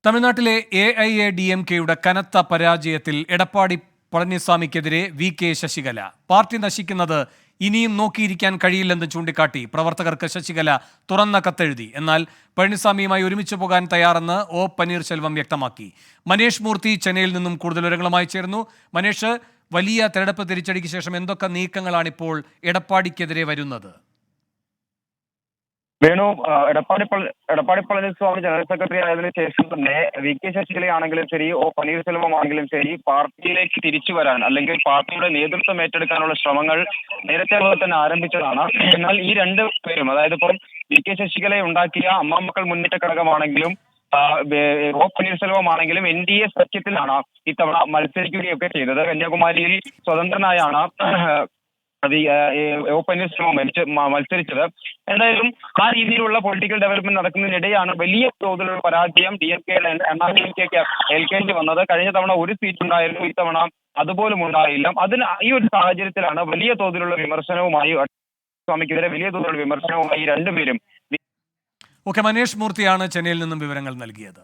തമിഴ്നാട്ടിലെ AIADMKയുടെ കനത്ത പരാജയത്തിൽ എടപ്പാടി പളനിസ്വാമിക്കെതിരെ VK ശശികല. പാർട്ടി നശിക്കുന്നത് ഇനിയും നോക്കിയിരിക്കാൻ കഴിയില്ലെന്ന് ചൂണ്ടിക്കാട്ടി പ്രവർത്തകർക്ക് ശശികല തുറന്ന കത്തെഴുതി. എന്നാൽ പളനിസ്വാമിയുമായി ഒരുമിച്ച് പോകാൻ തയ്യാറെന്ന് O. പനീർശെൽവം വ്യക്തമാക്കി. മനേഷ് മൂർത്തി ചെന്നൈയിൽ നിന്നും കൂടുതൽ വിവരങ്ങളുമായി ചേർന്നു. മനേഷ്, വലിയ തെരഞ്ഞെടുപ്പ് തിരിച്ചടിക്ക് ശേഷം എന്തൊക്കെ നീക്കങ്ങളാണിപ്പോൾ എടപ്പാടിക്കെതിരെ വരുന്നത്? വേണു, എടപ്പാടി പളനിസ്വാമി ജനറൽ സെക്രട്ടറി ആയതിനു ശേഷം തന്നെ VK ശശികലയാണെങ്കിലും ശരി, O. പനീർശെൽവം ആണെങ്കിലും ശരി, പാർട്ടിയിലേക്ക് തിരിച്ചു വരാൻ അല്ലെങ്കിൽ പാർട്ടിയുടെ നേതൃത്വം ഏറ്റെടുക്കാനുള്ള ശ്രമങ്ങൾ നേരത്തെ പോലെ തന്നെ ആരംഭിച്ചതാണ്. എന്നാൽ ഈ രണ്ടു പേരും, അതായത് ഇപ്പം VK ശശികല ഉണ്ടാക്കിയ അമ്മാമക്കൾ മുന്നേറ്റ ഘടകമാണെങ്കിലും O. പനീർശെൽവം ആണെങ്കിലും NDA സഖ്യത്തിലാണ് ഇത്തവണ മത്സരിക്കുകയൊക്കെ ചെയ്തത്. കന്യാകുമാരിയിൽ സ്വതന്ത്രനായാണ് O. പനീർശെൽവം മത്സരിച്ചത്. എന്തായാലും ആ രീതിയിലുള്ള പൊളിറ്റിക്കൽ ഡെവലപ്മെന്റ് നടക്കുന്നതിനിടെയാണ് വലിയ തോതിലുള്ള പരാജയം DMK-ക്ക് ഏൽക്കേണ്ടി വന്നത്. കഴിഞ്ഞ തവണ ഒരു സീറ്റ് ഉണ്ടായിരുന്നു, ഇത്തവണ അതുപോലും ഉണ്ടായില്ല. ഈ ഒരു സാഹചര്യത്തിലാണ് വലിയ തോതിലുള്ള വിമർശനവുമായി സ്വാമിക്കെതിരെ വലിയ തോതിലുള്ള വിമർശനവുമായി രണ്ടുപേരും. മനേഷ് മൂർത്തിയാണ് ചെന്നൈയിൽ നിന്നും വിവരങ്ങൾ നൽകിയത്.